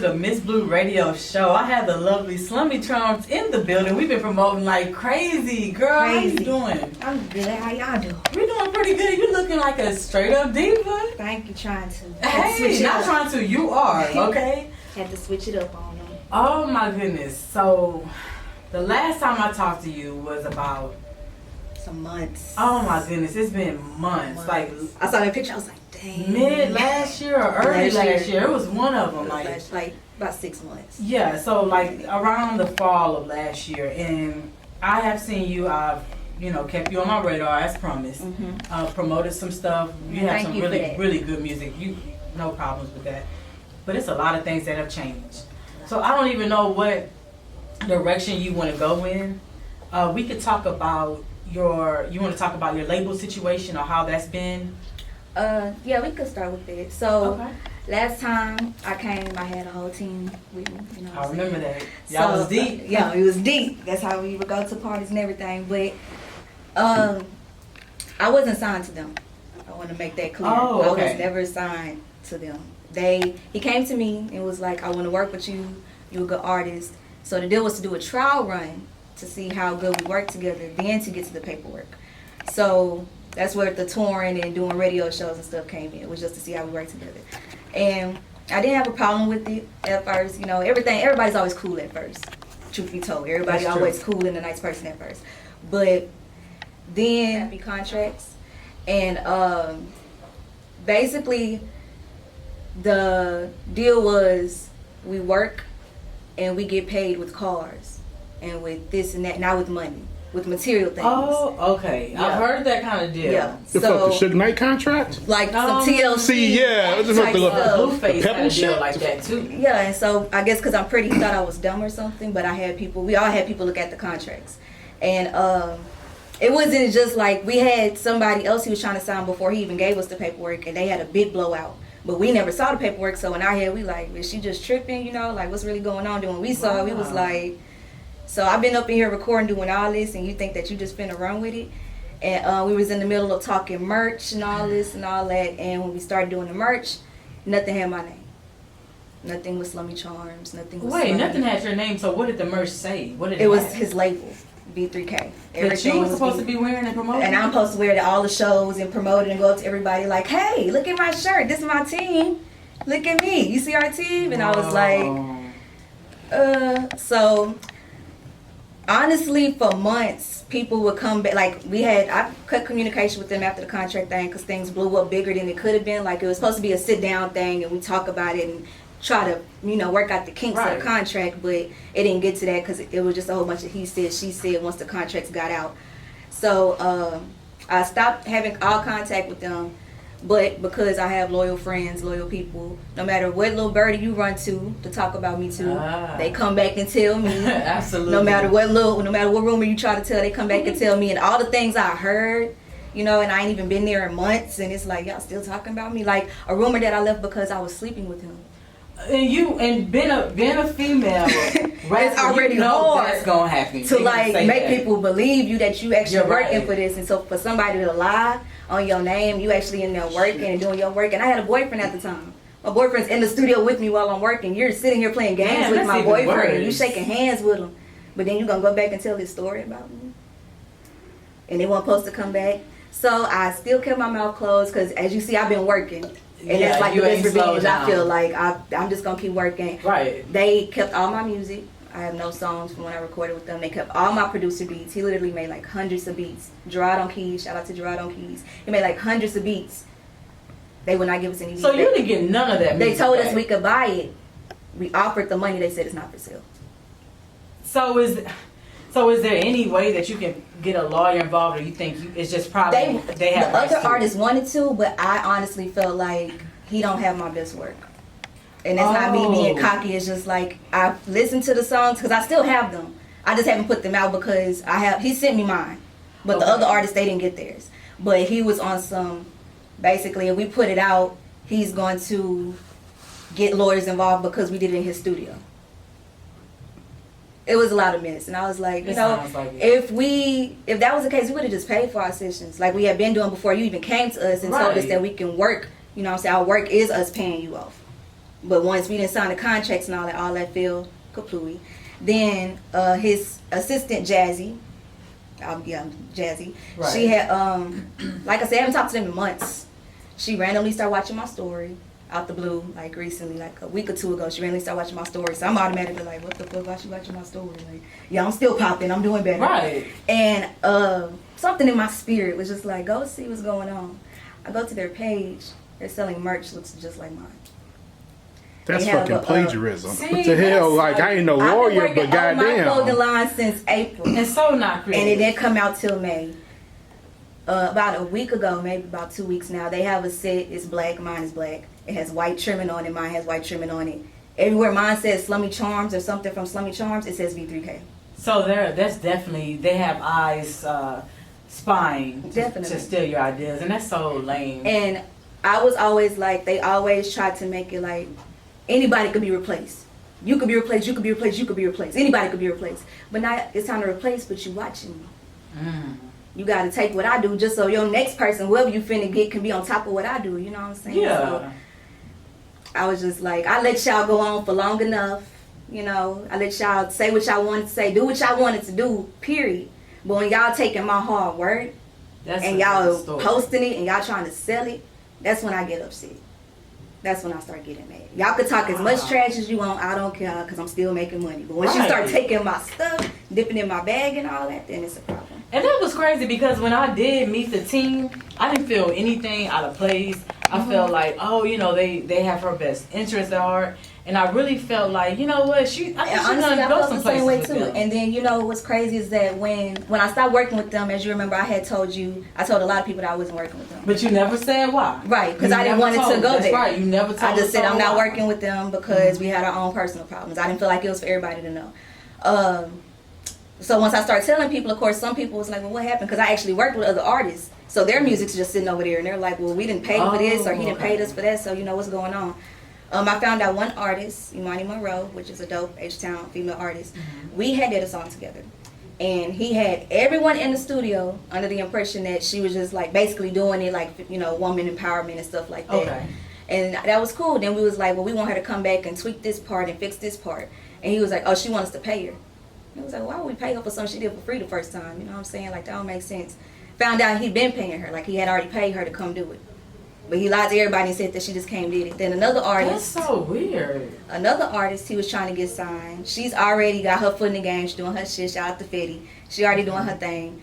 the Miss Blue Radio Show. I have the lovely Slummy Charms in the building. We've been promoting like crazy. Girl, how you doing? I'm good. How y'all doing? We're doing pretty good. You're looking like a straight up diva. Thank you. Trying to. Hey, not trying to. You are, okay? Had to switch it up on them. Oh my goodness. So, the last time I talked to you was about some months. Oh my goodness, it's been months. Like I saw that picture, I was like, dang. Mid last year or early last year. It was one of them. Like about 6 months. Yeah, so like around the fall of last year, and I have seen you. I've kept you on my radar as promised. Promoted some stuff. You have some really good music. You no problems with that. But it's a lot of things that have changed. So I don't even know what direction you want to go in. We could talk about you want to talk about your label situation or how that's been? Yeah, we could start with it. So last time I came, I had a whole team with me. You know I remember that. Y'all was deep. Yeah, it was deep. That's how we would go to parties and everything. But I wasn't signed to them. I want to make that clear. Oh, okay. I was never signed to them. He came to me and was like, I want to work with you. You're a good artist. So the deal was to do a trial run to see how good we work together, then to get to the paperwork. So that's where the touring and doing radio shows and stuff came in. It was just to see how we work together. And I didn't have a problem with it at first. You know, everybody's always cool at first, truth be told. Everybody always cool and a nice person at first. But then happy contracts. And basically the deal was we work and we get paid with cars and with this and that, not with money, with material things. Oh, okay. Yeah. I've heard that kind of deal. Yeah. The Suge Knight contract? Like some TLC. Yeah. It was like Blueface had a deal like that too. Yeah, and so I guess because I'm pretty, he thought I was dumb or something, but we all had people look at the contracts. And it wasn't just like we had somebody else he was trying to sign before he even gave us the paperwork, and they had a big blowout. But we never saw the paperwork, so in our head we like, is she just tripping, like what's really going on? Then when we saw it, we was like, so I've been up in here recording, doing all this, and you think that you just finna run with it? And we was in the middle of talking merch and all this and all that, and when we started doing the merch, nothing had my name. Nothing was Slummy Charms, nothing was Wait, nothing had your name, so what did the merch say? What did it was his label. B3K. That you were supposed to be wearing and promoting? And I'm supposed to wear it at all the shows and promote it and go up to everybody like, hey, look at my shirt. This is my team. Look at me. You see our team? And I was like, so honestly, for months, people would come back. Like I cut communication with them after the contract thing because things blew up bigger than it could have been. Like it was supposed to be a sit down thing and we talk about it and try to, work out the kinks of the contract, but it didn't get to that because it was just a whole bunch of he said, she said once the contracts got out. So I stopped having all contact with them, but because I have loyal friends, loyal people, no matter what little birdie you run to talk about me to, they come back and tell me. Absolutely. No matter what rumor you try to tell, they come back and tell me, and all the things I heard, and I ain't even been there in months, and it's like, y'all still talking about me? Like a rumor that I left because I was sleeping with him. And being a female, it's already hard that's gonna happen to make people believe you that you actually working for this, and so for somebody to lie on your name, you actually in there working and doing your work. And I had a boyfriend at the time. My boyfriend's in the studio with me while I'm working. You're sitting here playing games with my boyfriend, and you shaking hands with him, but then you gonna go back and tell his story about me, and they weren't supposed to come back. So I still kept my mouth closed because, as you see, I've been working. And that's like the best revenge. I feel like I'm just going to keep working. Right. They kept all my music. I have no songs from when I recorded with them. They kept all my producer beats. He literally made like hundreds of beats. Gerard on keys. Shout out to Gerard on keys. He made like hundreds of beats. They would not give us any beats. So you didn't get none of that music. They told us we could buy it. We offered the money. They said it's not for sale. So is there any way that you can get a lawyer involved, or you think it's just probably they have the other artists wanted to, but I honestly felt like he don't have my best work, and it's not me being cocky. It's just like I've listened to the songs because I still have them. I just haven't put them out because he sent me mine, but the other artists, they didn't get theirs. But he was on some, basically, if we put it out, he's going to get lawyers involved because we did it in his studio. It was a lot of mess, and I was like, if that was the case, we would have just paid for our sessions like we had been doing before you even came to us and told us that we can work. Our work is us paying you off. But once we didn't sign the contracts and all that fell kapooey. Then his assistant Jazzy, Jazzy, Right. she had like I said, I haven't talked to them in months. She randomly started watching my story out the blue, like recently, like a week or two ago. She randomly started watching my story, so I'm automatically like, what the fuck? Why she watching my story? Like, yeah, I'm still popping. I'm doing better. Right. And something in my spirit was just like, go see what's going on. I go to their page. They're selling merch looks just like mine. That's They have fucking a, plagiarism. see, What the hell? that's Like, I ain't no I've been lawyer, working but on my clothing goddamn. line since April. And so not And creative. it didn't come out till May. About a week ago, maybe about 2 weeks now, they have a set. It's black. Mine is black. It has white trimming on it. Mine has white trimming on it. Everywhere mine says Slummy Charms or something from Slummy Charms, it says V3K. So that's definitely, they have eyes spying to steal your ideas, and that's so lame. And I was always like, they always tried to make it like anybody could be replaced. You could be replaced, you could be replaced, you could be replaced. Anybody could be replaced. But now it's time to replace, but you watching me. You got to take what I do just so your next person, whoever you finna get, can be on top of what I do. You know what I'm saying? Yeah. So I was just like, I let y'all go on for long enough. You know, I let y'all say what y'all wanted to say, do what y'all wanted to do, period. But when y'all taking my hard work and y'all posting it and y'all trying to sell it, that's when I get upset. That's when I start getting mad. Y'all could talk as much trash as you want. I don't care because I'm still making money. But once you start taking my stuff, dipping in my bag and all that, then it's a problem. And that was crazy because when I did meet the team, I didn't feel anything out of place. I felt like, oh, you know, they have her best interest at heart. And I really felt like, you know what, I think she's gonna go some places with them. And then, you know, what's crazy is that when I stopped working with them, as you remember, I told a lot of people that I wasn't working with them. But you never said why. Right, because I didn't want it to go there. That's right, you never told I just said I'm not why. working with them because we had our own personal problems. I didn't feel like it was for everybody to know. So once I started telling people, of course, some people was like, well, what happened? Because I actually worked with other artists. So their music's just sitting over there. And they're like, well, we didn't pay for this or he didn't pay us for that. So, you know, what's going on? I found out one artist, Imani Monroe, which is a dope H-Town female artist. We had did a song together. And he had everyone in the studio under the impression that she was just like basically doing it like, you know, woman empowerment and stuff like that. Okay. And that was cool. Then we was like, well, we want her to come back and tweak this part and fix this part. And he was like, oh, she wants us to pay her. He was like, why would we pay her for something she did for free the first time? You know what I'm saying? Like, that don't make sense. Found out he'd been paying her. Like, he had already paid her to come do it. But he lied to everybody and said that she just came and did it. Then another artist. That's so weird. Another artist he was trying to get signed. She's already got her foot in the game. She's doing her shit. Shout out to Fetty. She already doing her thing.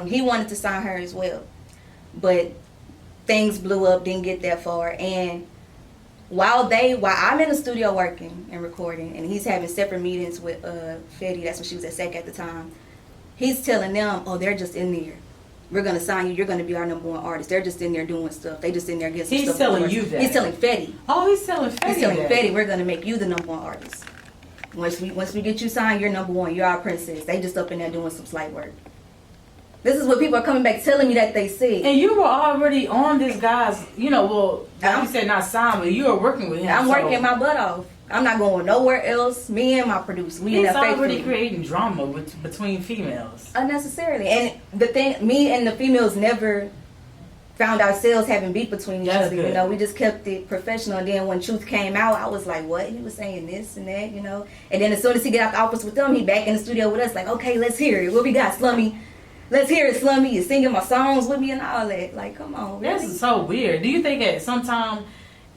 He wanted to sign her as well. But things blew up, didn't get that far. And while I'm in the studio working and recording, and he's having separate meetings with Fetty, that's when she was at SEC at the time, he's telling them, oh, they're just in there. We're going to sign you. You're going to be our #1 artist. They're just in there doing stuff. They just in there getting some He's stuff. telling you that. He's telling Fetty. Oh, he's telling Fetty. He's telling that. Fetty, we're going to make you the #1 artist. Once we get you signed, you're #1. You're our princess. They just up in there doing some slight work. This is what people are coming back telling me that they said. And you were already on this guy's, you know, well, like you said not signed, but you were working with him. I'm working my butt off. I'm not going nowhere else. Me and my producer, we in He's that already creating drama between females. unnecessarily. And the thing, me and the females never found ourselves having beef between each That's other. good. You know, we just kept it professional. And then when truth came out, I was like, what? He was saying this and that, you know. And then as soon as he get out the office with them, he back in the studio with us, like, okay, let's hear it. What we got, Slummy? Let's hear it, Slummy. You're singing my songs with me and all that. Like, come on. Really? That's so weird. Do you think at some time,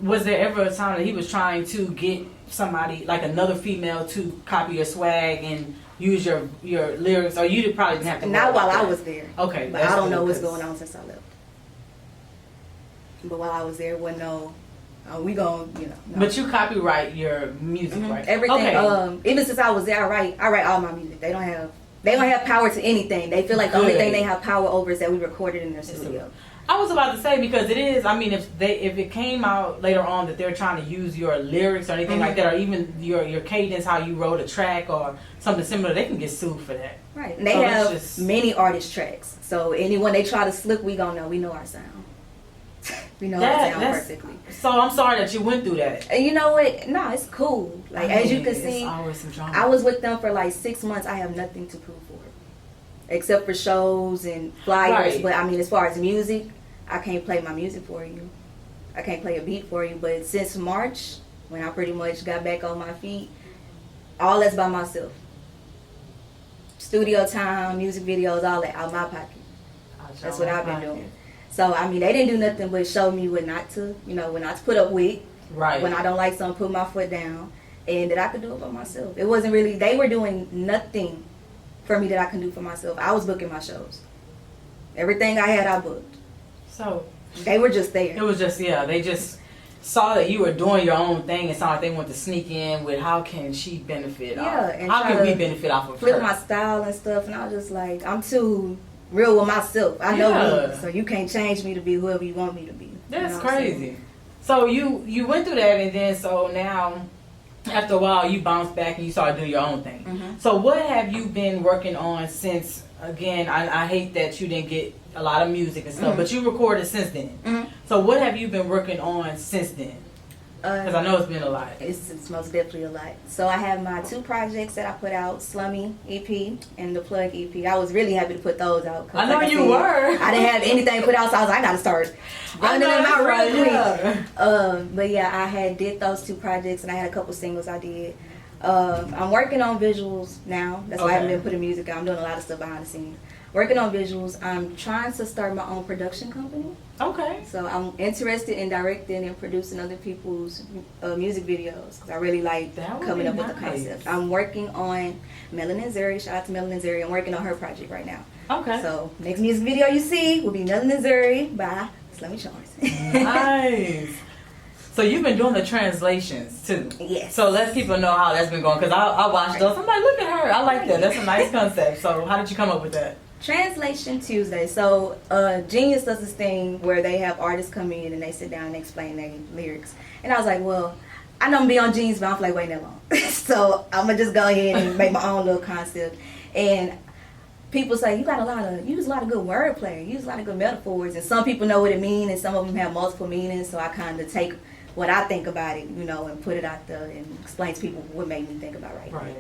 was there ever a time that he was trying to get somebody, like another female, to copy your swag and use your lyrics? Or you probably didn't have to. Not while I was there. Okay. But I don't know what's going on since I left. But while I was there, wasn't no, we gon', you know. No. But you copyright your music, right? Everything. Okay. Even since I was there, I write all my music. They don't have power to anything. They feel like the only thing they have power over is that we recorded in their studio. I was about to say, because it is, I mean, if it came out later on that they're trying to use your lyrics or anything like that, or even your cadence, how you wrote a track or something similar, they can get sued for that. Right. And they have many artist tracks. So anyone they try to slip, we gonna know. We know our sound. We know our sound perfectly. So I'm sorry that you went through that. And you know what? No, it's cool. Like, as you can see, always some drama. I was with them for like 6 months. I have nothing to prove for it. Except for shows and flyers. Right. But I mean, as far as music, I can't play my music for you. I can't play a beat for you. But since March, when I pretty much got back on my feet, all that's by myself. Studio time, music videos, all that out my pocket. That's what I've been doing. So, I mean, they didn't do nothing but show me what not to, what not to put up with. Right. When I don't like something, put my foot down. And that I could do it by myself. It wasn't really, they were doing nothing for me that I can do for myself. I was booking my shows. Everything I had, I booked. So. They were just there. It was just, they just saw that you were doing your own thing and saw like they wanted to sneak in with how can she benefit off? And how can we benefit off of flip her? my style and stuff. And I was just like, I'm too real with myself. I know me, so you can't change me to be whoever you want me to be. That's crazy. So you went through that, and then so now after a while you bounced back and you started doing your own thing. Mm-hmm. So what have you been working on since? Again, I hate that you didn't get a lot of music and stuff, Mm-hmm. but you recorded since then. Mm-hmm. So what have you been working on since then? Because I know it's been a lot. It's most definitely a lot. So I have my 2 projects that I put out, Slummy EP and the Plug EP. I was really happy to put those out. I know you were. I didn't have anything put out, so I was like, I got to start running them out real quick. Yeah. But yeah, I had did those 2 projects, and I had a couple singles I did. I'm working on visuals now. That's why I haven't been putting music out. I'm doing a lot of stuff behind the scenes. Working on visuals. I'm trying to start my own production company. Okay. So I'm interested in directing and producing other people's music videos because I really like coming up with the concept. I'm working on Melanin Zuri. Shout out to Melanin Zuri. I'm working on her project right now. Okay. So next music video you see will be Melanin Zuri by Slummy Charms. Nice. So you've been doing the translations too. Yes. So let people know how that's been going because I watched those. I'm like, look at her. I like that. That's a nice concept. So how did you come up with that? Translation Tuesday. So Genius does this thing where they have artists come in and they sit down and explain their lyrics. And I was like, well, I know I'm be on Genius, but I don't feel like waiting that long. So I'm gonna just go ahead and make my own little concept. And people say you use a lot of good wordplay, use a lot of good metaphors, and some people know what it means, and some of them have multiple meanings. So I kind of take what I think about it, and put it out there and explain to people what made me think about writing. Right.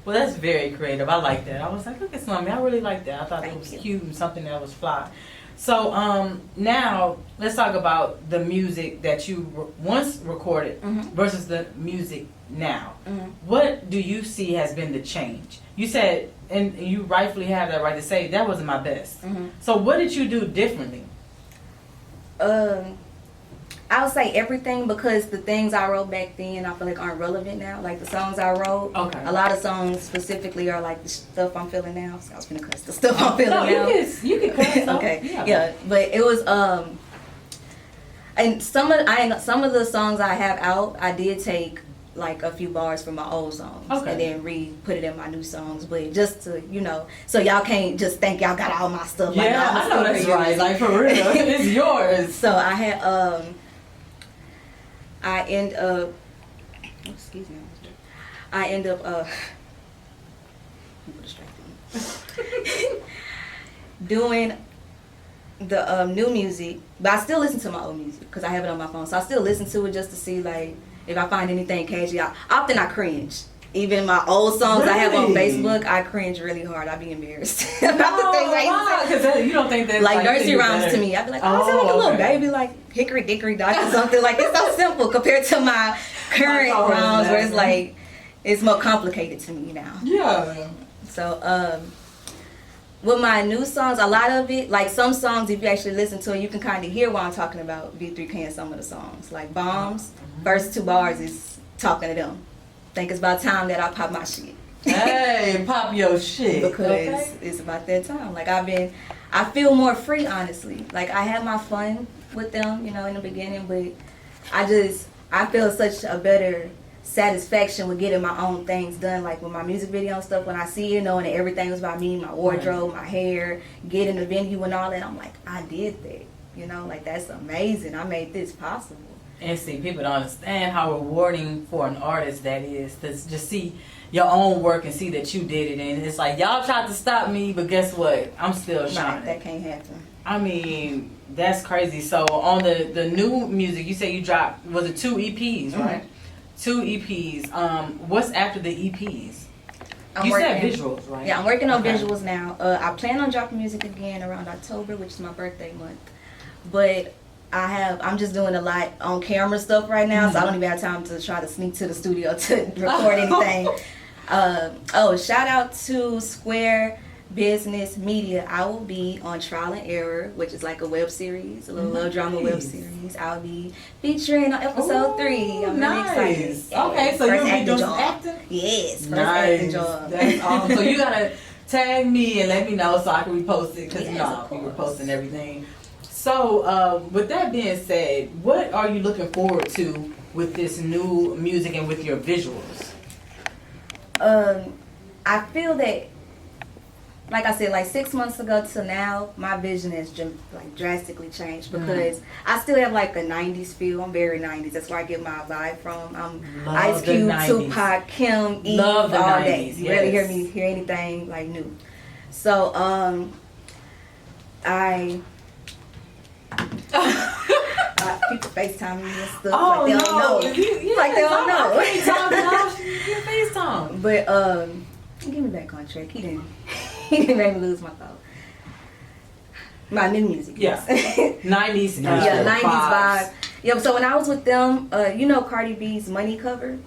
Well, that's very creative. I like that. I was like, look at Slummy. I really like that. I thought it was cute and something that was fly. So now let's talk about the music that you once recorded versus the music now. What do you see has been the change? You said, and you rightfully have that right to say, that wasn't my best. So what did you do differently? I would say everything, because the things I wrote back then I feel like aren't relevant now. Like the songs I wrote, a lot of songs specifically are like the stuff I'm feeling now. So I was gonna cuss the stuff I'm feeling now. You can cuss. Okay, yeah, but it was and some of the songs I have out, I did take like a few bars from my old songs and then put it in my new songs, but just to so y'all can't just think y'all got all my stuff. Yeah, like, I know that's right. Like for real, it's yours. So I had I end up doing the new music, but I still listen to my old music because I have it on my phone. So I still listen to it just to see like if I find anything catchy. Often I cringe. Even my old songs I have on Facebook, I cringe really hard. I be embarrassed about the things I used to say. Because you don't think that like nursery rhymes to me. I be like, oh, I sound like a little baby, like Hickory Dickory Dock or something. Like it's so simple compared to my current rhymes where it's like it's more complicated to me now. Yeah. So with my new songs, a lot of it, like some songs, if you actually listen to it, you can kind of hear what I'm talking about. V3K and some of the songs, like Bombs, first 2 bars is talking to them. Think it's about time that I pop my shit. Hey, pop your shit. Because it's about that time. Like I feel more free, honestly. Like I had my fun with them, in the beginning, but I feel such a better satisfaction with getting my own things done. Like with my music video and stuff, when I see it, knowing that everything was about me, my wardrobe, my hair, getting the venue and all that, I'm like, I did that. Like that's amazing. I made this possible. And see, people don't understand how rewarding for an artist that is to just see your own work and see that you did it. And it's like, y'all tried to stop me, but guess what? I'm still shining. That can't happen. I mean, that's crazy. So on the new music, you say you dropped, was it 2 EPs, right? 2 EPs. What's after the EPs? You said visuals, right? Yeah, I'm working on visuals now. I plan on dropping music again around October, which is my birthday month. But I'm just doing a lot on camera stuff right now, so I don't even have time to try to sneak to the studio to record anything. Shout out to Square Business Media. I will be on Trial and Error, which is like a web series, a little drama web series. I'll be featuring on episode 3. I'm really excited. Okay, so you'll be doing some acting? Yes, first acting job. That's awesome. So you gotta tag me and let me know so I can repost it, because I'll be reposting everything. So with that being said, what are you looking forward to with this new music and with your visuals? I feel that, like I said, like 6 months ago to now, my vision has like drastically changed, because I still have like a 90s feel. I'm very 90s. That's where I get my vibe from. I'm Ice Cube, Tupac, Kim, Eve, all day. You rarely hear anything like new. So people FaceTime me and stuff like they don't know. Like they don't know. I can't talk now. FaceTime. But give me back on track. He didn't make me lose my thought. My new music. Yeah. 90s. 90s vibe. Yeah. So when I was with them, you know Cardi B's Money cover.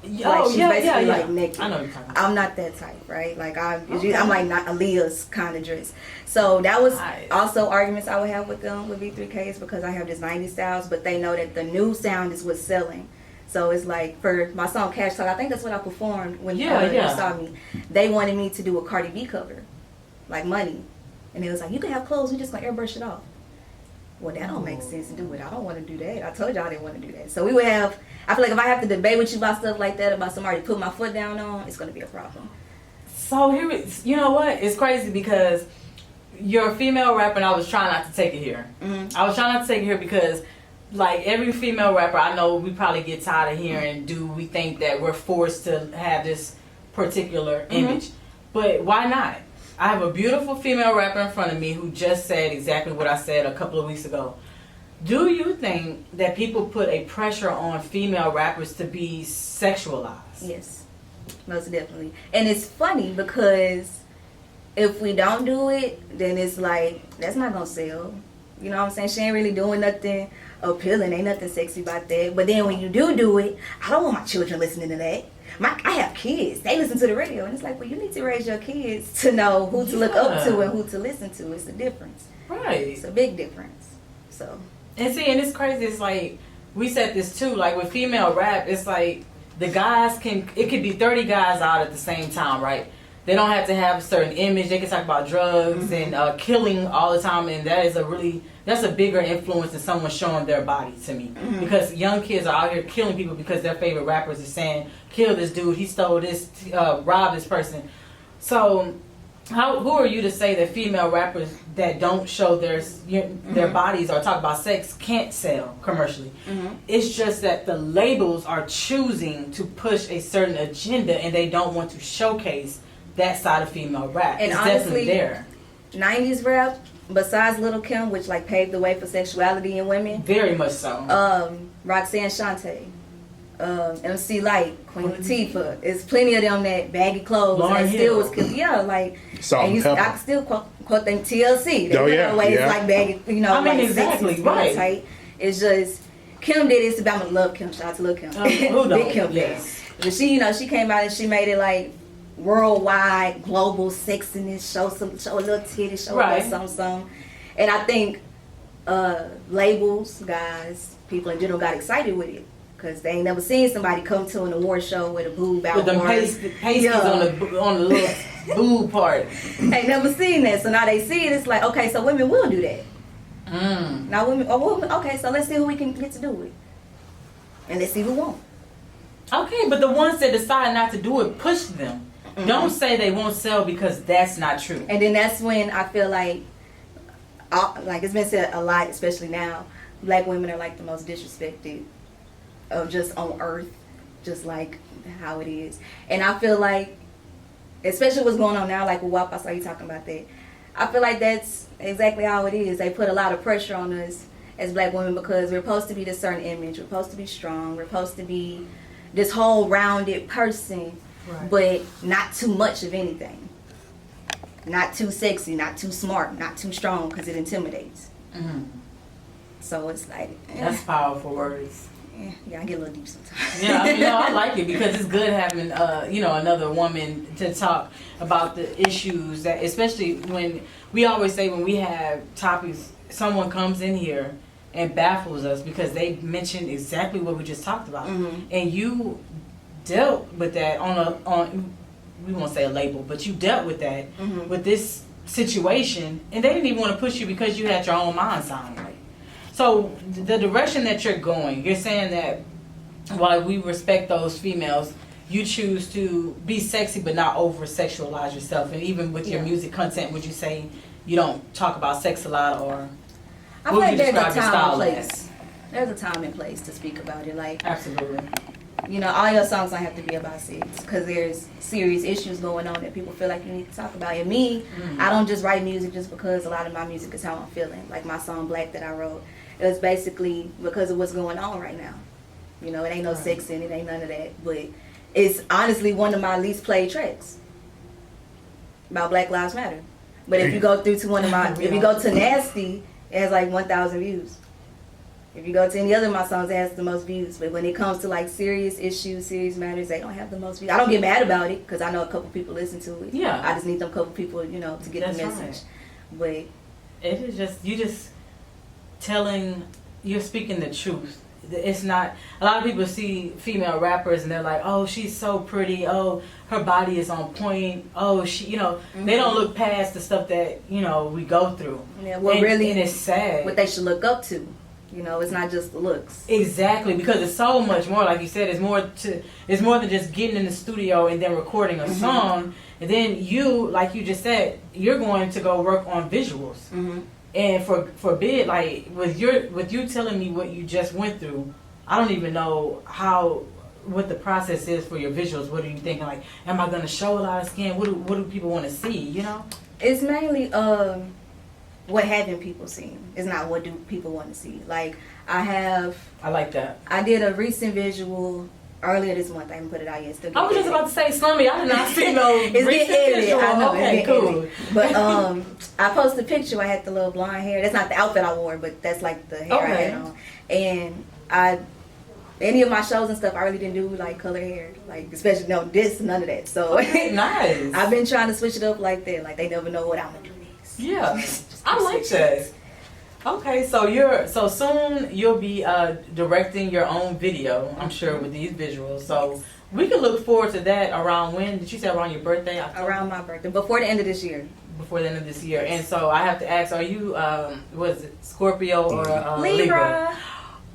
Like she's basically like naked. I know what you're talking about. I'm not that type, right? Like I'm like not Aaliyah's kind of dress. So that was also arguments I would have with them with V3Ks, because I have this 90s styles, but they know that the new sound is what's selling. So it's like for my song Cash Talk, I think that's what I performed when you saw me. They wanted me to do a Cardi B cover, like Money, and it was like, you can have clothes, we just gonna airbrush it off. Well, that don't make sense to do it. I don't want to do that. I told y'all I didn't want to do that. So we would have, I feel like if I have to debate with you about stuff like that, about somebody to put my foot down on, it's going to be a problem. So you know what? It's crazy because you're a female rapper, and I was trying not to take it here. Mm-hmm. I was trying not to take it here because, like, every female rapper I know, we probably get tired of hearing, we think that we're forced to have this particular image. But why not? I have a beautiful female rapper in front of me who just said exactly what I said a couple of weeks ago. Do you think that people put a pressure on female rappers to be sexualized? Yes, most definitely. And it's funny because if we don't do it, then it's like, that's not going to sell. You know what I'm saying? She ain't really doing nothing appealing. Ain't nothing sexy about that. But then when you do it, I don't want my children listening to that. I have kids. They listen to the radio. And it's like, well, you need to raise your kids to know who to look up to and who to listen to. It's a difference. Right. It's a big difference. So. And see, and it's crazy. It's like, we said this too. Like with female rap, it's like the guys it could be 30 guys out at the same time, right? They don't have to have a certain image. They can talk about drugs and killing all the time. And that's a bigger influence than someone showing their body to me. Because young kids are out here killing people because their favorite rappers are saying, kill this dude, he stole this, robbed this person. So who are you to say that female rappers that don't show their bodies or talk about sex can't sell commercially? It's just that the labels are choosing to push a certain agenda, and they don't want to showcase that side of female rap. And it's honestly, definitely there. 90s rap, besides Lil' Kim, which like paved the way for sexuality in women. Very much so. Roxanne Shante, MC Light, Queen Latifah. There's plenty of them that baggy clothes and still was killing. Yeah, like, and I can still quote them TLC. They always like baggy, you know, like exactly, 60s, right. Tight. It's just, Kim did this about Love Kim. Shout out to Lil' Kim. Big Kim. Yes. But she, she came out and she made it like worldwide, global sexiness, show a little titty, show a little something. And I think labels, guys, people in general got excited with it. Because they ain't never seen somebody come to an award show with a boob out. With them pasties on the little boob part. Ain't never seen that. So now they see it, it's like, okay, so women will do that. Now women, okay, so let's see who we can get to do it. And let's see who won't. Okay, but the ones that decide not to do it, push them. Don't say they won't sell, because that's not true. And then that's when I feel like it's been said a lot, especially now, black women are like the most disrespected of just on earth, just like how it is. And I feel like, especially what's going on now, like with WAP, I saw you talking about that. I feel like that's exactly how it is. They put a lot of pressure on us as black women because we're supposed to be this certain image. We're supposed to be strong. We're supposed to be this whole rounded person, but not too much of anything. Not too sexy, not too smart, not too strong, because it intimidates. So it's like that's powerful words. Yeah, I get a little deep sometimes. Yeah, I like it because it's good having another woman to talk about the issues that, especially when we always say when we have topics, someone comes in here and baffles us because they mentioned exactly what we just talked about, and you dealt with that on we won't say a label, but you dealt with that with this situation, and they didn't even want to push you because you had your own mind sound right. So the direction that you're going, you're saying that while we respect those females, you choose to be sexy but not over sexualize yourself. And even with your music content, would you say you don't talk about sex a lot, or I feel like there's a time and place. There's a time and place to speak about it. Like, absolutely. All your songs don't have to be about sex because there's serious issues going on that people feel like you need to talk about. And me, I don't just write music just because a lot of my music is how I'm feeling. Like my song Black that I wrote, it was basically because of what's going on right now. It ain't no sex in it, ain't none of that. But it's honestly one of my least played tracks about Black Lives Matter. But if you go through to if you go to Nasty, it has like 1,000 views. If you go to any other of my songs, it has the most views. But when it comes to like serious issues, serious matters, they don't have the most views. I don't get mad about it because I know a couple people listen to it. Yeah. I just need them couple people, to get the message. Right. But it is just you're speaking the truth. It's not, a lot of people see female rappers and they're like, oh, she's so pretty, oh, her body is on point, oh, she, they don't look past the stuff that, we go through. Yeah, well, really, and it's sad. What they should look up to. It's not just the looks. Exactly, because it's so much more. Like you said, it's more than just getting in the studio and then recording a song. And then you, like you just said, you're going to go work on visuals. And forbid, like with you telling me what you just went through, I don't even know what the process is for your visuals. What are you thinking? Like, am I going to show a lot of skin? What do people want to see? It's mainly what haven't people seen. It's not what do people want to see. Like I like that. I did a recent visual earlier this month. I haven't put it out yet. I was just about to say, Slummy, I did not see no it's recent visual. I know, okay, cool. But I posted a picture. I had the little blonde hair. That's not the outfit I wore, but that's like the hair I had on. And any of my shows and stuff, I really didn't do like color hair, like especially none of that. So nice. I've been trying to switch it up like that. Like they never know what I'm gonna do next. Yeah, I like that. Okay, so soon you'll be directing your own video, I'm sure, with these visuals. So we can look forward to that around when? Did you say around your birthday? October? Around my birthday, before the end of this year. Before the end of this year. And so I have to ask, are you, Scorpio or Libra?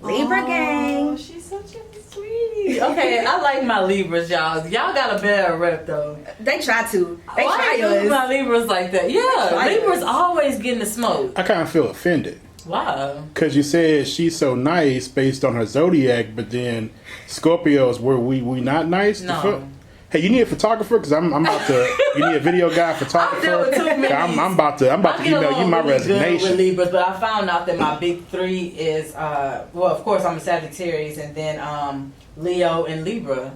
Libra gang. She's such a sweetie. Okay, I like my Libras, y'all. Y'all got a bad rep, though. They try to. Why do my Libras like that? Yeah, Libras always getting the smoke. I kind of feel offended. Why? Because you said she's so nice based on her zodiac, but then Scorpios, were we not nice? No. Hey, you need a photographer? Because I'm about to. You need a video guy, photographer. I'm about to email you my resignation. With Libras, but I found out that my big three is of course I'm a Sagittarius, and then Leo and Libra.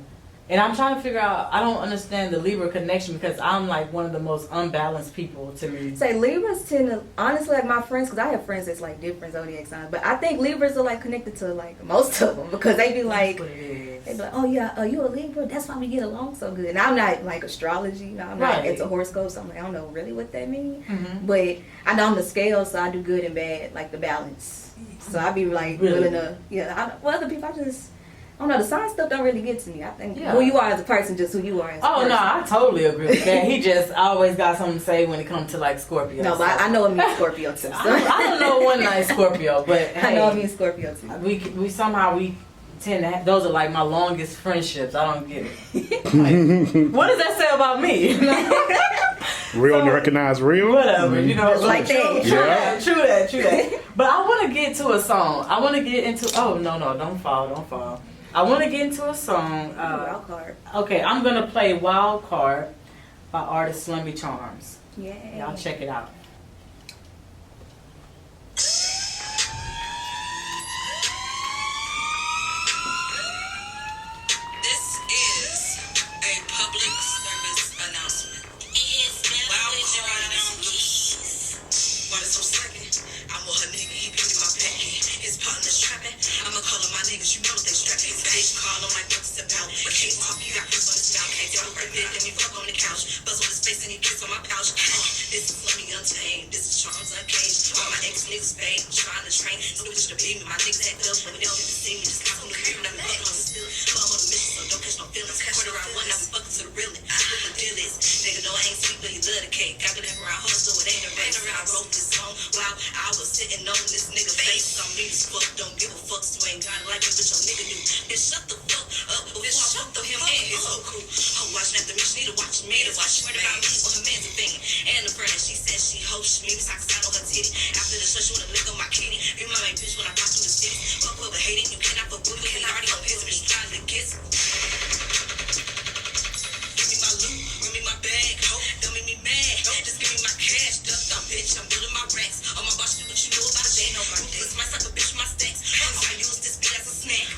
And I'm trying to figure out, I don't understand the Libra connection because I'm like one of the most unbalanced people to me. Say Libras tend to, honestly, like my friends, because I have friends that's like different zodiac signs, but I think Libras are like connected to like most of them because they be like, they be like, oh yeah, you a Libra? That's why we get along so good. And I'm not like astrology, I'm not into horoscopes, so I'm like, I don't know really what that means. But I know I'm the scale, so I do good and bad, like the balance. So I be like willing to, other people, I don't know, the sign stuff don't really get to me. I think who you are as a person, just who you are as a person. No, I totally agree with that. He just always got something to say when it comes to like Scorpio. No, but I know it means Scorpio too. So. I don't know one night Scorpio, but hey, I know it means Scorpio too. We somehow tend to have, those are like my longest friendships. I don't get it. Like, what does that say about me? Real to recognize real? Whatever, like that. True that. But I want to get to a song. I want to get into, no, don't fall. I want to get into a song. Wild Card. Okay, I'm going to play Wild Card by artist Slummy Charms. Yay. Y'all check it out. This is a public service announcement. Wild Card, but it's so second. I'm a nigga, he be my package. the bed, then we fuck on the couch. Buzz on his face and he kiss on my pouch. This is Slummy Untamed, this is Charms Uncaged. All my ex niggas paid, trying to train. Switch to beat me, my niggas act up when they don't even see me. Just cop on the crib, now we fucking on the still. But I'm on the mission, so don't catch no feelings. Quarter round one, now we fucking to the reeling. What the deal is, nigga know I ain't sweet, but you love the cake. Got to that around hustle, it ain't a race. I wrote this song while I was sitting on this nigga face. I'm mean as fuck, don't give a fuck, so ain't got it like it, bitch, your nigga do. Bitch, shut the fuck up before I fuck through him and his whole crew. I'm watching after me, she need to watch me to watch. She worried about me or her man's a thing. And the friend, she said she hopes me, socks out on her titty. After the show, she wanna lick on my kitty. Be my main bitch when I pass through the city. Fuck with the hating, you cannot fuck with me, and I already on piss, bitch, trying to kiss. Give me my loot, bring me my bag, ho, don't make me mad. Just give me my cash, ducked up, bitch, I'm building my racks. On my boss, what you know about it, ain't no ruthless. My sucker, bitch, my stacks. I use this beat as a snack.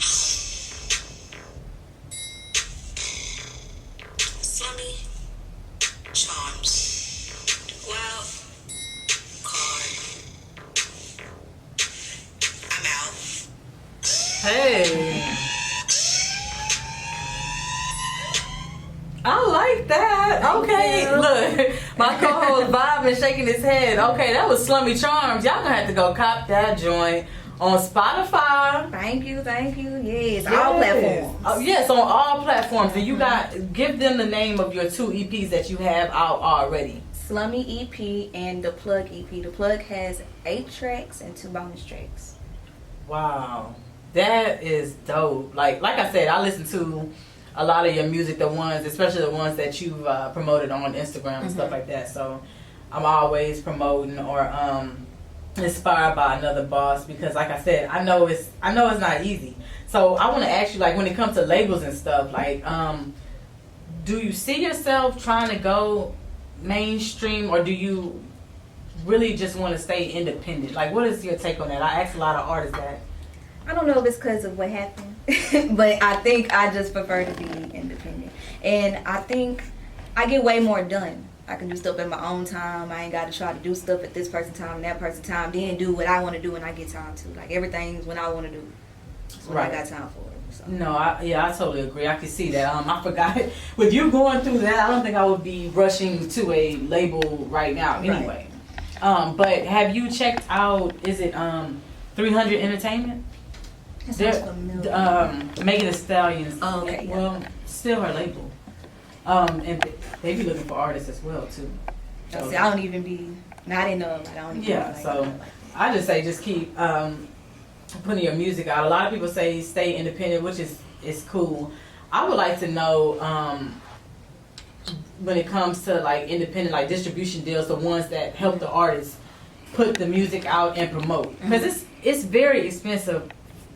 Slummy Charms. Wild card. I'm out. Hey. I like that. Okay, look, my co-host vibing, shaking his head. Okay, that was Slummy Charms. Y'all gonna have to go cop that joint on Spotify. Thank you. Yes, all platforms. Yes, on all platforms. And you give them the name of your 2 EPs that you have out already. Slummy EP and the Plug EP. The Plug has 8 tracks and 2 bonus tracks. Wow, that is dope. Like I said, I listen to a lot of your music, the ones, especially the ones that you've promoted on Instagram and stuff like that. So I'm always promoting or inspired by another boss because, like I said, I know it's not easy. So I want to ask you, like, when it comes to labels and stuff, like, do you see yourself trying to go mainstream, or do you really just want to stay independent? Like, what is your take on that? I ask a lot of artists that. I don't know if it's because of what happened, but I think I just prefer to be independent. And I think I get way more done. I can do stuff at my own time. I ain't got to try to do stuff at this person's time and that person's time, then do what I want to do when I get time to. Like, everything's when I want to do. That's when I got time for it. So. No, I totally agree. I can see that. I forgot. With you going through that, I don't think I would be rushing to a label right now anyway. Right. But have you checked out, is it 300 Entertainment? Megan Thee Stallion's. Oh, okay. Well, still her label. And they be looking for artists as well too. So, see, I don't even be. I didn't know. I don't. Yeah. So I just say just keep putting your music out. A lot of people say stay independent, which is cool. I would like to know when it comes to like independent, like distribution deals, the ones that help the artists put the music out and promote, because it's very expensive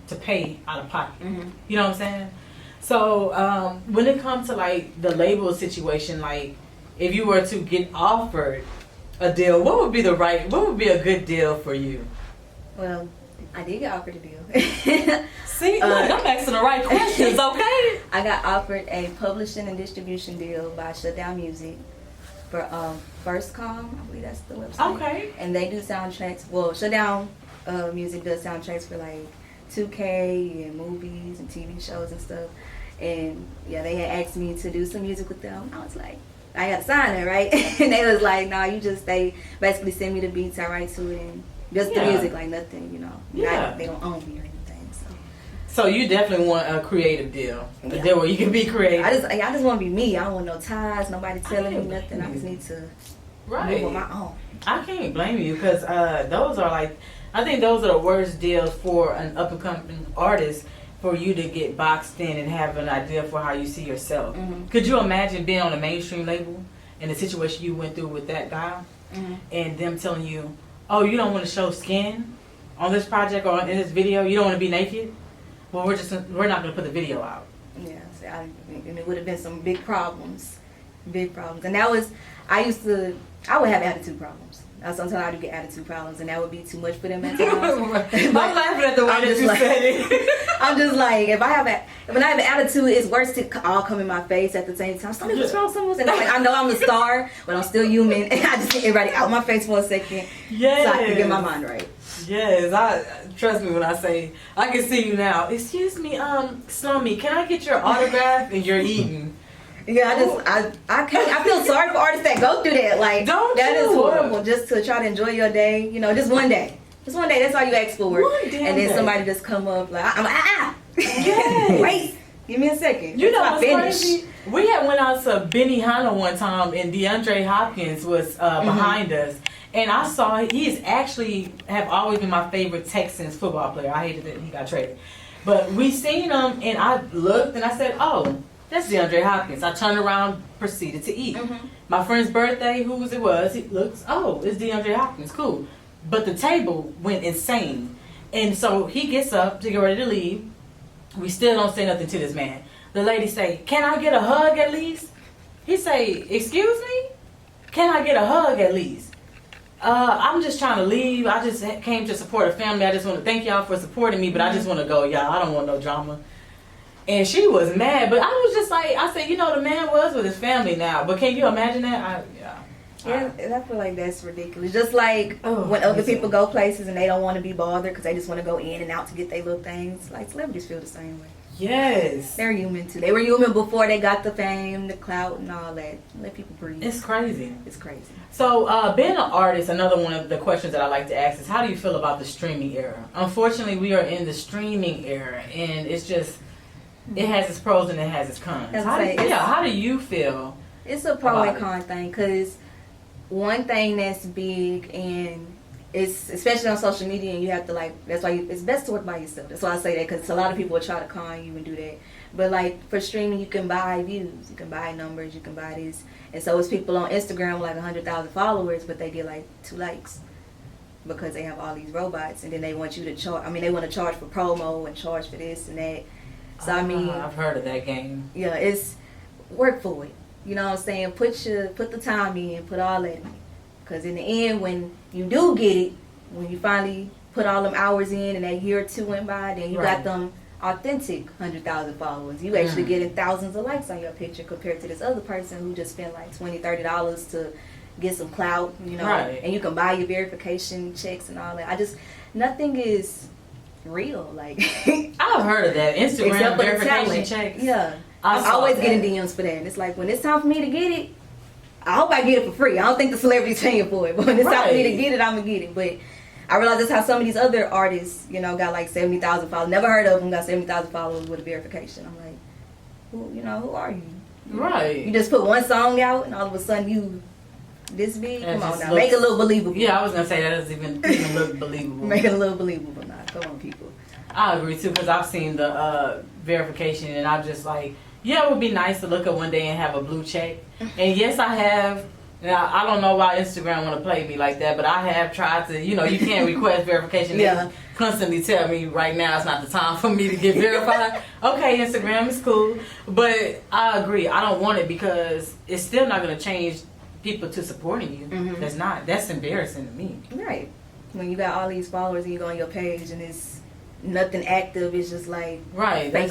to pay out of pocket. You know what I'm saying? So when it comes to like the label situation, like if you were to get offered a deal, what would be a good deal for you? Well, I did get offered a deal. See, look, I'm asking the right questions, okay? I got offered a publishing and distribution deal by Shutdown Music for First Com, I believe that's the website. Okay. And they do soundtracks. Well, Shutdown Music does soundtracks for like 2K and movies and TV shows and stuff. And yeah, they had asked me to do some music with them. I was like, I got to sign it, right? And they was like, no, they basically send me the beats, I write to it, and just the music, like nothing, you know. Yeah. They don't own me or anything, so. So you definitely want a creative deal, a deal where you can be creative. I just want to be me. I don't want no ties, nobody telling me nothing. I just need to move on my own. I can't blame you, because those are like, I think those are the worst deals for an up and coming artist, for you to get boxed in and have an idea for how you see yourself. Could you imagine being on a mainstream label and the situation you went through with that guy, and them telling you, oh, you don't want to show skin on this project or in this video, you don't want to be naked? Well, we're not going to put the video out. Yeah, so and it would have been some big problems. And that was, I would have attitude problems. Sometimes I do get attitude problems, and that would be too much for them at times. I'm laughing at the way that you said it. I'm just like, when I have an attitude, it's worse to all come in my face at the same time. Something what's wrong, and I'm like, I know I'm the star, but I'm still human, and I just get everybody out my face for a second, so I can get my mind right. Yes, trust me when I say I can see you now. Excuse me, Slummy, can I get your autograph? And you're eating. Yeah, I can't. I feel sorry for artists that go through that. Like, Don't that you? is horrible. Just to try to enjoy your day, you know, just one day. Just one day. That's all you ask for. One damn and then day. somebody just come up like, I'm like, Yes. wait, give me a second. You know That's what's my finish. crazy? We had went out to Benihana one time, and DeAndre Hopkins was behind us, and I saw he is actually have always been my favorite Texans football player. I hated that he got traded, but we seen him, and I looked and I said, "Oh, that's DeAndre Hopkins." I turned around, proceeded to eat. My friend's birthday, whose it was, he looks, "Oh, it's DeAndre Hopkins, cool." But the table went insane, and so he gets up to get ready to leave. We still don't say nothing to this man. The lady say, "Can I get a hug at least?" He say, "Excuse me? Can I get a hug at least?" I'm just trying to leave. I just came to support a family. I just want to thank y'all for supporting me, but I just want to go, y'all. I don't want no drama. And she was mad, but I was just like, I said, you know, the man was with his family now. But can you imagine that? Yeah, and I feel like that's ridiculous. Just like when other people go places and they don't want to be bothered because they just want to go in and out to get their little things. Like, celebrities feel the same way. Yes. They're human too. They were human before they got the fame, the clout, and all that. Let people breathe. It's crazy. It's crazy. So, being an artist, another one of the questions that I like to ask is, how do you feel about the streaming era? Unfortunately, we are in the streaming era, and it's just, it has its pros and it has its cons. How do you feel? It's a pro and con thing, because one thing that's big, and it's especially on social media, and you have to that's why it's best to work by yourself. That's why I say that, because a lot of people will try to con you and do that. But like for streaming, you can buy views, you can buy numbers, you can buy this. And so it's people on Instagram with like 100,000 followers, but they get like 2 likes because they have all these robots, and then they want you to charge. I mean, they want to charge for promo and charge for this and that. So I mean, I've heard of that game. Yeah, it's work for it. You know what I'm saying? Put the time in, put all that in. Because in the end, when you do get it, when you finally put all them hours in and that year or two went by, then you got them authentic 100,000 followers. You actually getting thousands of likes on your picture compared to this other person who just spent like $20, $30 to get some clout, you know. Right. And you can buy your verification checks and all that. Nothing is real. Like I've heard of that. Instagram verification checks. Yeah. I'm always getting DMs for that. And it's like, when it's time for me to get it, I hope I get it for free. I don't think the celebrity's paying for it, but when it's time for me to get it, I'm gonna get it. But I realize that's how some of these other artists, you know, got like 70,000 followers. Never heard of them, got 70,000 followers with a verification. I'm like, who are you? Right. You just put one song out and all of a sudden you this big? Come on now. Make it a little believable. Yeah, I was gonna say that doesn't even look believable. Make it a little believable now. Come on, people. I agree too, because I've seen the verification, and I'm just like, yeah, it would be nice to look up one day and have a blue check. And yes, I have. Now, I don't know why Instagram want to play me like that, but I have tried to, you can't request verification. They constantly tell me right now it's not the time for me to get verified. Okay, Instagram is cool. But I agree. I don't want it because it's still not going to change people to supporting you. Mm-hmm. That's embarrassing to me. Right. When you got all these followers and you go on your page and it's nothing active, it's just like fake,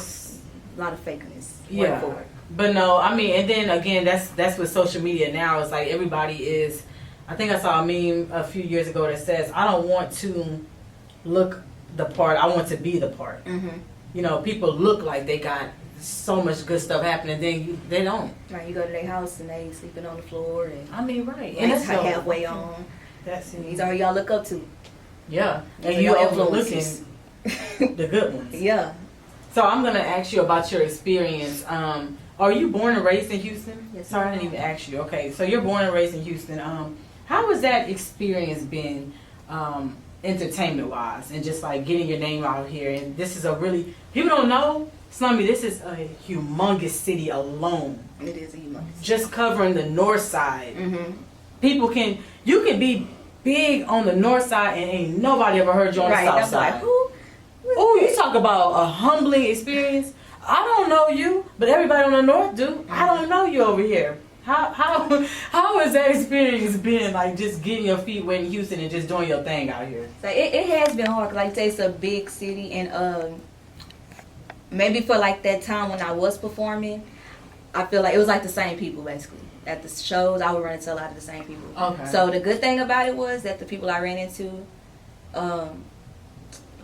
a lot of fakeness. Yeah. For it. But no, I mean, and then again, that's with social media now. It's like everybody is. I think I saw a meme a few years ago that says, "I don't want to look the part. I want to be the part." Mm-hmm. People look like they got so much good stuff happening, then they don't. Right, you go to their house and they sleeping on the floor, and I mean, right, and that's halfway on. These are y'all look up to. Yeah, and you overlooking the good ones. Yeah. So I'm gonna ask you about your experience. Are you born and raised in Houston? Yes. Sorry, I didn't even ask you. Okay, so you're born and raised in Houston. How has that experience been, entertainment-wise, and just like getting your name out here? And this is people don't know, Slummy, this is a humongous city alone. It is humongous. Just covering the north side. Mm-hmm. You can be big on the north side and ain't nobody ever heard you on the south side. Like, oh, you talk about a humbling experience. I don't know you, but everybody on the north do. I don't know you over here. How has that experience been, like just getting your feet wet in Houston and just doing your thing out here? So it has been hard. Like I say, it's a big city, and maybe for like that time when I was performing, I feel like it was like the same people basically. At the shows, I would run into a lot of the same people. Okay. So the good thing about it was that the people I ran into,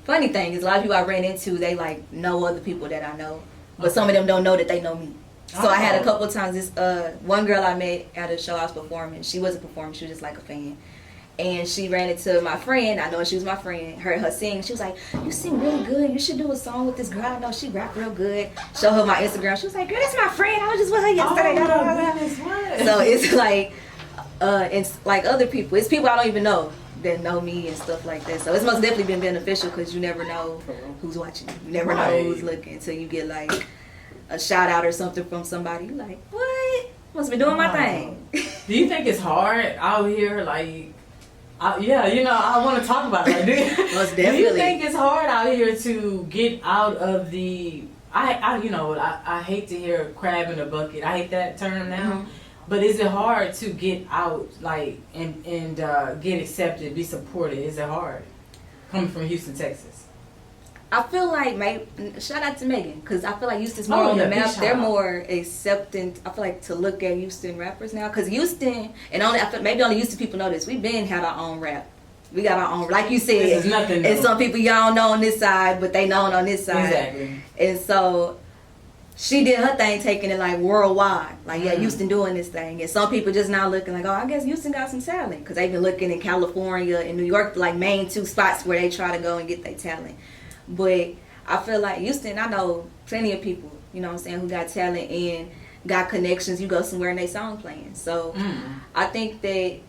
funny thing is, a lot of people I ran into, they like know other people that I know, but some of them don't know that they know me. So I had a couple of times. This one girl I met at a show I was performing. She wasn't performing. She was just like a fan. And she ran into my friend. I know she was my friend. Heard her sing. She was like, "You sing really good. You should do a song with this girl. I know she rap real good." Show her my Instagram. She was like, "Girl, that's my friend. I was just with her yesterday." What? So it's like, it's like other people. It's people I don't even know that know me and stuff like that. So it's most definitely been beneficial because you never know who's watching. You never know who's looking until you get like a shout out or something from somebody. You like, what? Must be doing my thing. Do you think it's hard out here, like? Yeah, you know, I want to talk about it. Like, Most definitely. Do you think it's hard out here to get out of the? I hate to hear crab in a bucket. I hate that term now. Mm-hmm. But is it hard to get out, like, and get accepted, be supported? Is it hard coming from Houston, Texas? I feel like shout out to Megan, because I feel like Houston's more on the map. They're more accepting. I feel like to look at Houston rappers now, because Houston, and maybe only Houston people know this. We've had our own rap. We got our own, like you said. This is nothing new. And some people y'all don't know on this side, but they know on this side. Exactly. And so she did her thing, taking it like worldwide. Like, yeah, Houston doing this thing. And some people just now looking like, oh, I guess Houston got some talent, because they've been looking in California and New York, like main two spots where they try to go and get their talent. But I feel like Houston, I know plenty of people, you know what I'm saying, who got talent and got connections. You go somewhere and they song playing. So I think that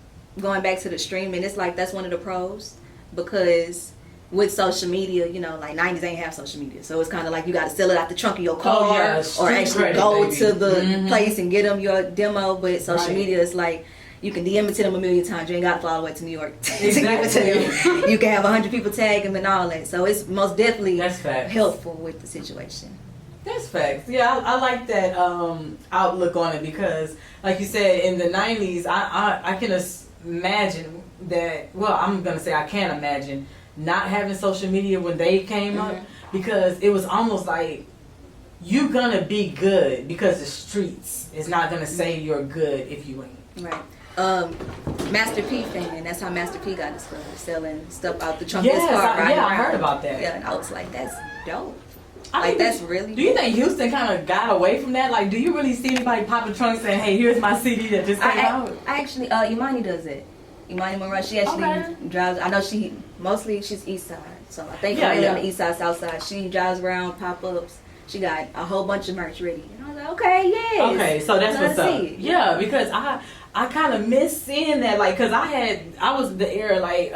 going back to the streaming, it's like that's one of the pros, because with social media, you know, like 90s ain't have social media. So it's kind of like you got to sell it out the trunk of your car or actually go to the place and get them your demo. But social media is like, you can DM it to them a million times. You ain't got to fly all the way to New York to give it to them. You can have 100 people tag them and all that. So it's most definitely helpful with the situation. That's facts. Yeah, I like that outlook on it, because, like you said, in the 90s, I can imagine that, well, I'm going to say I can't imagine not having social media when they came up, because it was almost like you're going to be good because the streets is not going to say you're good if you ain't. Right. Master P fan, that's how Master P got discovered, selling stuff out the trunk of his car. I heard about that. Yeah, and I was like, that's dope. That's really. Do you think Houston kind of got away from that? Like, do you really see anybody pop a trunk saying, "Hey, here's my CD that just came out"? Actually, Imani does it. Imani Monroe, she actually drives. I know she's East Side, so I think on the East Side, South Side. She drives around pop ups. She got a whole bunch of merch ready, and I was like, okay, yes. Okay, so that's what's up. Yeah, because I kind of miss seeing that, like, cause I was the era like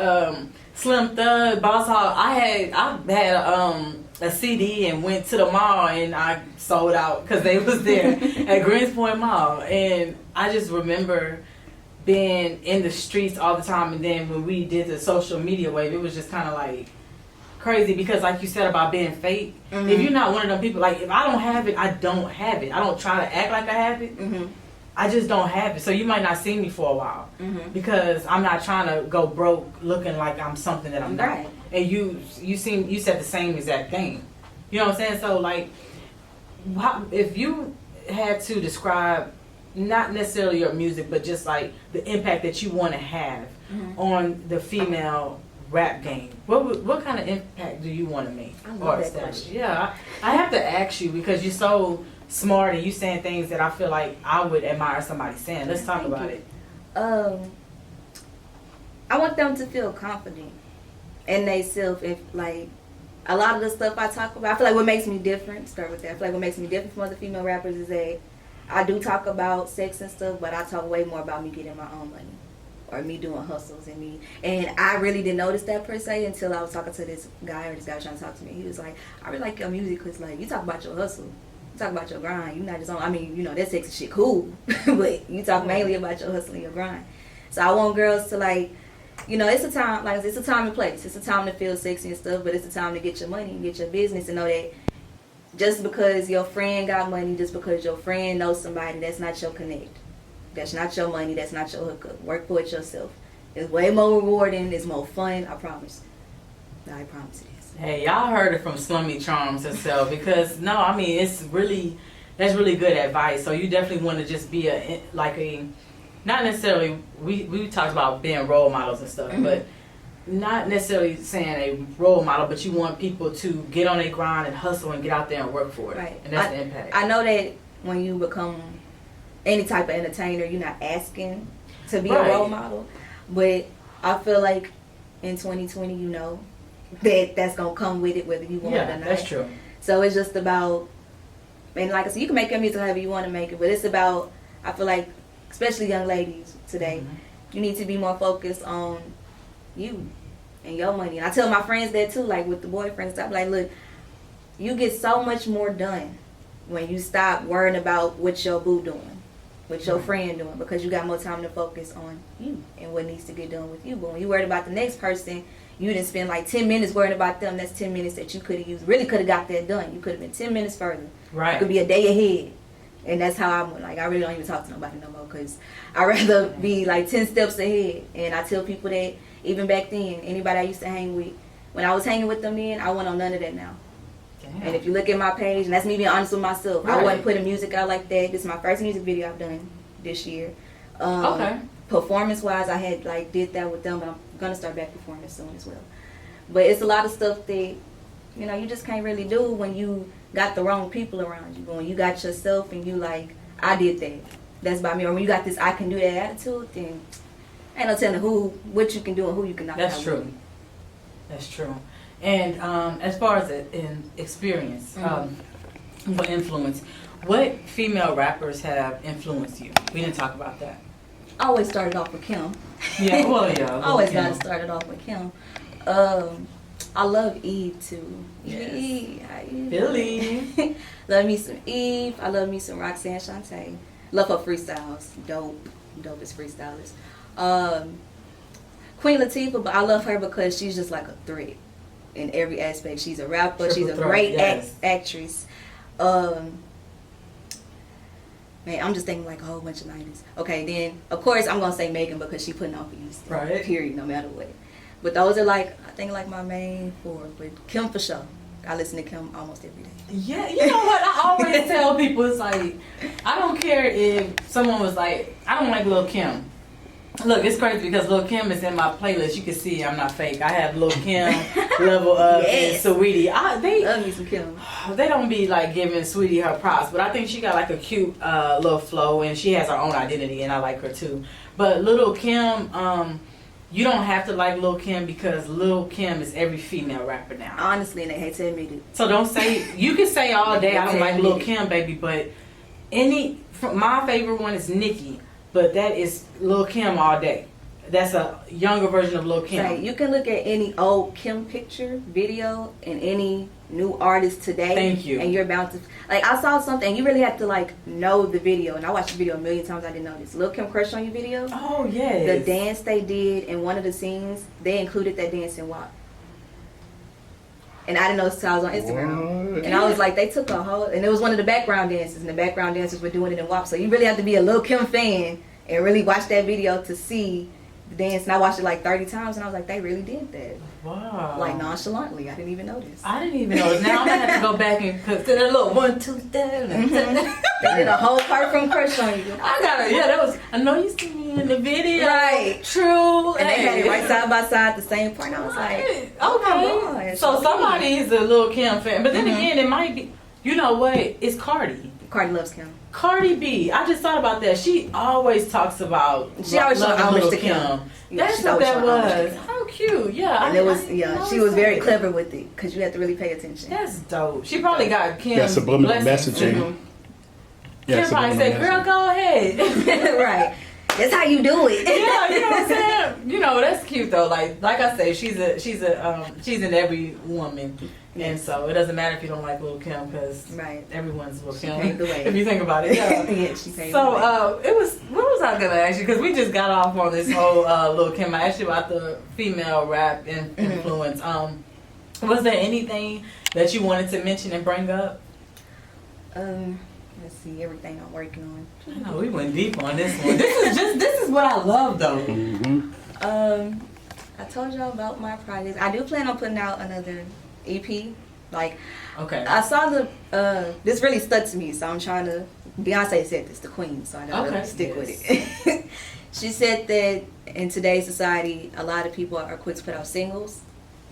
Slim Thug, Boss Hog. I had a CD and went to the mall and I sold out because they was there at Greens Point Mall, and I just remember being in the streets all the time. And then when we did the social media wave, it was just kind of like crazy, because like you said about being fake, if you're not one of them people, like, if I don't have it, I don't have it. I don't try to act like I have it. I just don't have it. So you might not see me for a while because I'm not trying to go broke looking like I'm something that I'm not. And you said the same exact thing. You know what I'm saying? So, like, if you had to describe not necessarily your music, but just like the impact that you want to have on the female rap game, what kind of impact do you want to make? I love that question. Yeah, I have to ask you, because you're so smart and you saying things that I feel like I would admire somebody saying. Let's talk about it. I want them to feel confident in themselves. If, like, a lot of the stuff I talk about, I feel like what makes me different, start with that. I feel like what makes me different from other female rappers is that I do talk about sex and stuff, but I talk way more about me getting my own money, or me doing hustles, and I really didn't notice that per se until I was talking to this guy was trying to talk to me. He was like, I really like your music because, like, you talk about your hustle. You talk about your grind. You're not just on, I mean, you know, that sexy shit cool, but you talk mainly about your hustle and your grind. So I want girls to, like, you know, it's a time and place. It's a time to feel sexy and stuff, but it's a time to get your money and get your business, and know that just because your friend got money, just because your friend knows somebody, that's not your connect. That's not your money. That's not your hookup. Work for it yourself. It's way more rewarding. It's more fun. I promise. I promise it is. Hey, y'all heard it from Slummy Charms herself, because no, I mean, that's really good advice. So you definitely want to just be not necessarily, we talked about being role models and stuff, but not necessarily saying a role model, but you want people to get on their grind and hustle and get out there and work for it. Right. And that's the impact. I know that when you become any type of entertainer, you're not asking to be Right. a role model. But I feel like in 2020, you know, that's gonna come with it whether you want it or not. That's true. So it's just about, and like I said, you can make your music however you want to make it, but it's about, I feel like, especially young ladies today, you need to be more focused on you and your money. And I tell my friends that too, like with the boyfriend stuff, like, look, you get so much more done when you stop worrying about what your boo doing, what your friend doing, because you got more time to focus on you and what needs to get done with you. But when you worried about the next person, you didn't spend like 10 minutes worrying about them. That's 10 minutes that you could have used. Really could have got that done. You could have been 10 minutes further. Right. You could be a day ahead. And that's how I'm like, I really don't even talk to nobody no more, because I'd rather be like 10 steps ahead. And I tell people that even back then, anybody I used to hang with, when I was hanging with them then, I wasn't on none of that now. Damn. And if you look at my page, and that's me being honest with myself, Right. I wasn't putting music out like that. This is my first music video I've done this year. Okay. Performance-wise, I had like did that with them, but I'm gonna start back performing soon as well. But it's a lot of stuff that, you know, you just can't really do when you got the wrong people around you. When you got yourself and you like, I did that. That's by me. Or when you got this I can do that attitude, then ain't no telling what you can do and who you can knock out. That's true. That's true. And as far as in experience, what influence, what female rappers have influenced you? We didn't talk about that. I always started off with Kim. Yeah, well, yeah. Always Kim. got started off with Kim. I love Eve too. Yes. Eve, how you Billy. doing? Love me some Eve. I love me some Roxanne Shante. Love her freestyles. Dopest freestylers. Queen Latifah, but I love her because she's just like a threat in every aspect. She's a rapper. Triple she's a threat, great yes. actress. Man, I'm just thinking like a whole bunch of 90s. Okay, then of course I'm gonna say Megan because she putting on for you. Right. Period, no matter what. But those are like, I think like my main four. But Kim for sure. I listen to Kim almost every day. Yeah, you know what? I always tell people, it's like, I don't care if someone was like, I don't like Lil' Kim. Look, it's crazy because Lil' Kim is in my playlist. You can see I'm not fake. I have Lil' Kim, Level Up, Yes. and Saweetie. They Love me some Kim. They don't be like giving Sweetie her props, but I think she got like a cute little flow, and she has her own identity, and I like her too. But Lil' Kim, you don't have to like Lil' Kim because Lil' Kim is every female rapper now. Honestly, and they hate to admit it. So don't say, you can say all day I don't like Lil' Kim, baby, but my favorite one is Nicki, but that is Lil' Kim all day. That's a younger version of Lil' Kim. Right. You can look at any old Kim picture, video, and any new artist today. Thank you. And you're bound to, like, I saw something, you really have to, like, know the video. And I watched the video a million times, I didn't know this. Lil' Kim Crush on You video. Oh, yes. The dance they did in one of the scenes, they included that dance in WAP. And I didn't know until I was on Instagram. What? And I was like, they took a whole, and it was one of the background dances, and the background dancers were doing it in WAP. So you really have to be a Lil' Kim fan and really watch that video to see the dance. And I watched it like 30 times, and I was like, they really did that. Wow. Like nonchalantly. I didn't even notice. I didn't even know. Now I'm going to have to go back and put that little 1, 2, 3. They did a whole part from Crush on You. I got it. Yeah, that was, I know you see me in the video. Right. True. And they had it right side by side, the same point. I was like, Okay. oh my gosh. So somebody is a Lil' Kim fan. But then again, it might be, you know what? It's Cardi. Cardi loves Kim. Cardi B. I just thought about that. She always talks about She always showed loving homage Lil' to Kim. Yeah, That's she's what always that showing homage to was. Kim. How cute. Yeah. And it was, she was very clever. clever with it because you have to really pay attention. That's dope. She probably got Kim's Yeah, subliminal blessings. messaging. Kim probably said, girl, go ahead. Right. That's how you do it. Yeah, you know what I'm saying? You know, that's cute though. Like I say, she's in every woman. And so it doesn't matter if you don't like Lil' Kim because Right. everyone's Lil' She Kim. paved the way. If you think about it, yeah. Yeah, she paved the way. So what was I gonna ask you? Because we just got off on this whole Lil' Kim. I asked you about the female rap influence. Was there anything that you wanted to mention and bring up? Let's see, everything I'm working on. I know we went deep on this one. This is what I love though. I told y'all about my projects. I do plan on putting out another EP. Like, Okay. I saw this really stuck to me, so I'm trying to, Beyonce said this, the queen, so I gotta stick with it. She said that in today's society, a lot of people are quick to put out singles,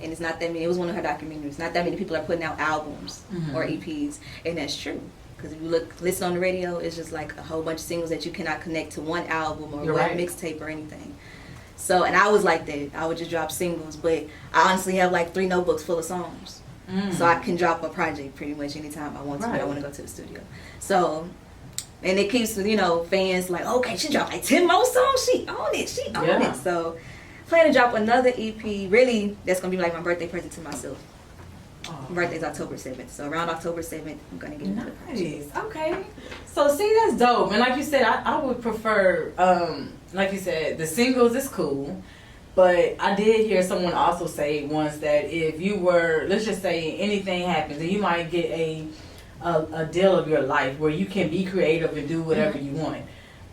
and it's not that many, it was one of her documentaries, not that many people are putting out albums or EPs, and that's true. Because if you listen on the radio, it's just like a whole bunch of singles that you cannot connect to one album or one mixtape or anything. So, and I was like that. I would just drop singles, but I honestly have like 3 notebooks full of songs. So I can drop a project pretty much anytime I want to when I want to go to the studio. So, and it keeps, you know, fans like, okay, she dropped like 10 more songs. She own it. She own it. So, plan to drop another EP. Really, that's going to be like my birthday present to myself. My birthday's October 7th. So, around October 7th, I'm going to get another project. Okay. So, see, that's dope. And like you said, I would prefer, like you said, the singles is cool. But I did hear someone also say once that if you were, let's just say anything happens, and you might get a deal of your life where you can be creative and do whatever you want.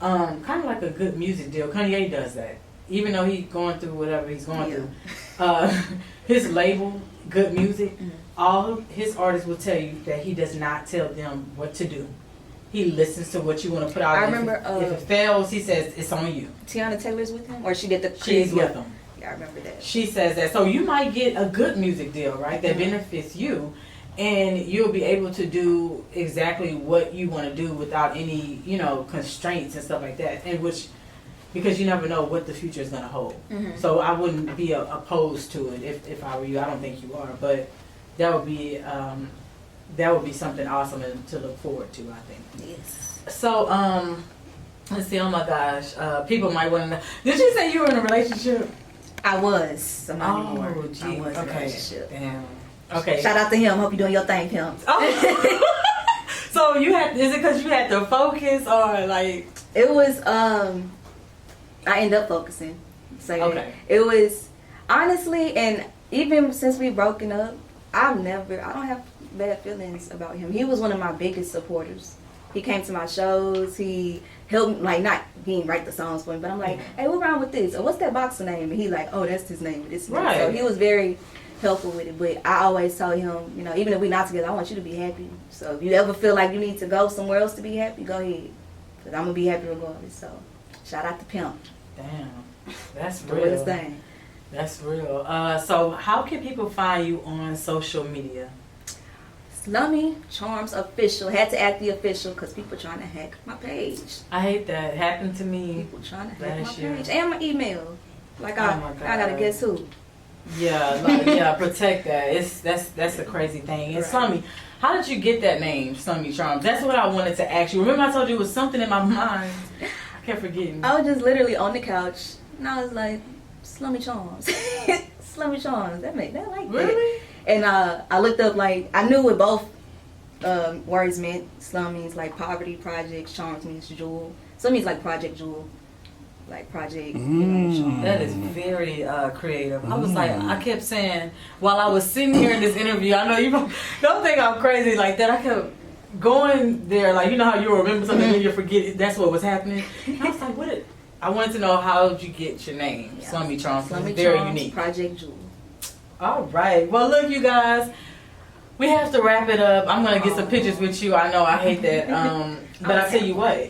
Kind of like a good music deal. Kanye does that. Even though he's going through whatever he's going through. His label, Good Music, all his artists will tell you that he does not tell them what to do. He listens to what you want to put out. I remember. If it fails, he says it's on you. Tiana Taylor's with him, or she did the. She's with him. Yeah, I remember that. She says that. So you might get a good music deal, right? That benefits you, and you'll be able to do exactly what you want to do without any, you know, constraints and stuff like that. And because you never know what the future is going to hold. So I wouldn't be opposed to it if I were you. I don't think you are, but that would be something awesome to look forward to, I think. Yes. So, let's see. Oh my gosh, people might want to know. Did you say you were in a relationship? I was. So not anymore. Oh, gee. I was in a Okay. relationship. Damn. Okay. Shout out to him. Hope you're doing your thing, Pimp. Oh. So is it because you had to focus or like? It was. I ended up focusing. So Okay. it was honestly, and even since we broken up, I don't have bad feelings about him. He was one of my biggest supporters. He came to my shows. He helped, like, he didn't write the songs for me, but I'm like, hey, what wrong with this? Or what's that boxer name? And he like, oh, that's his name. This Right. So he was very helpful with it. But I always told him, you know, even if we're not together, I want you to be happy. So if you ever feel like you need to go somewhere else to be happy, go ahead. Because I'm going to be happy regardless. So shout out to Pimp. Damn, that's Doing his real. thing. That's real. So how can people find you on social media? Slummy Charms Official. Had to add the official because people trying to hack my page. I hate that. It happened to me. People trying to hack my last year. page. And my email. Like, Oh I my God. gotta guess who. Yeah, like, protect that. That's a crazy thing. And Right. Slummy, how did you get that name, Slummy Charms? That's what I wanted to ask you. Remember I told you it was something in my mind. I kept forgetting. I was just literally on the couch and I was like, Slummy Charms. Slummy Charms. That like that. Really? And I looked up, like, I knew what both words meant. Slum means like poverty, projects, charms means jewel. So it means like project jewel. Like project, you know, charm. That is very creative. I was like, I kept saying, while I was sitting here in this interview, I know you don't think I'm crazy like that. I kept going there, like, you know how you remember something and you forget it. That's what was happening. And I was like, I wanted to know how did you get your name, Yeah. Slummy Charms. Slummy It's very Charms, unique. Project Jewel. All right. Well, look, you guys, we have to wrap it up. I'm gonna get some pictures with you. I know I hate that, but I tell you what.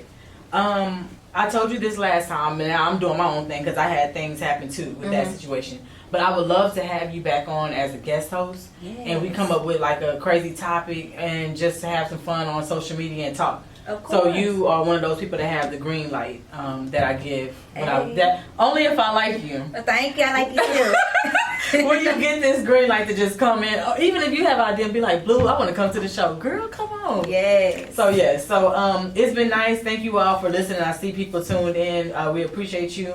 I told you this last time, and now I'm doing my own thing because I had things happen too with that situation. But I would love to have you back on as a guest host, and we come up with like a crazy topic and just to have some fun on social media and talk. Of course. So you are one of those people that have the green light that I give. Hey. That only if I like you. Thank you. I like you too. When you get this green light to just come in, or even if you have an idea and be like, Blue, I want to come to the show. Girl, come on. Yes. So, yes. So, it's been nice. Thank you all for listening. I see people tuned in. We appreciate you.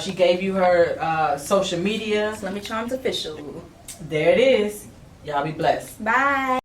She gave you her social media. Slummy Charms Official. There it is. Y'all be blessed. Bye.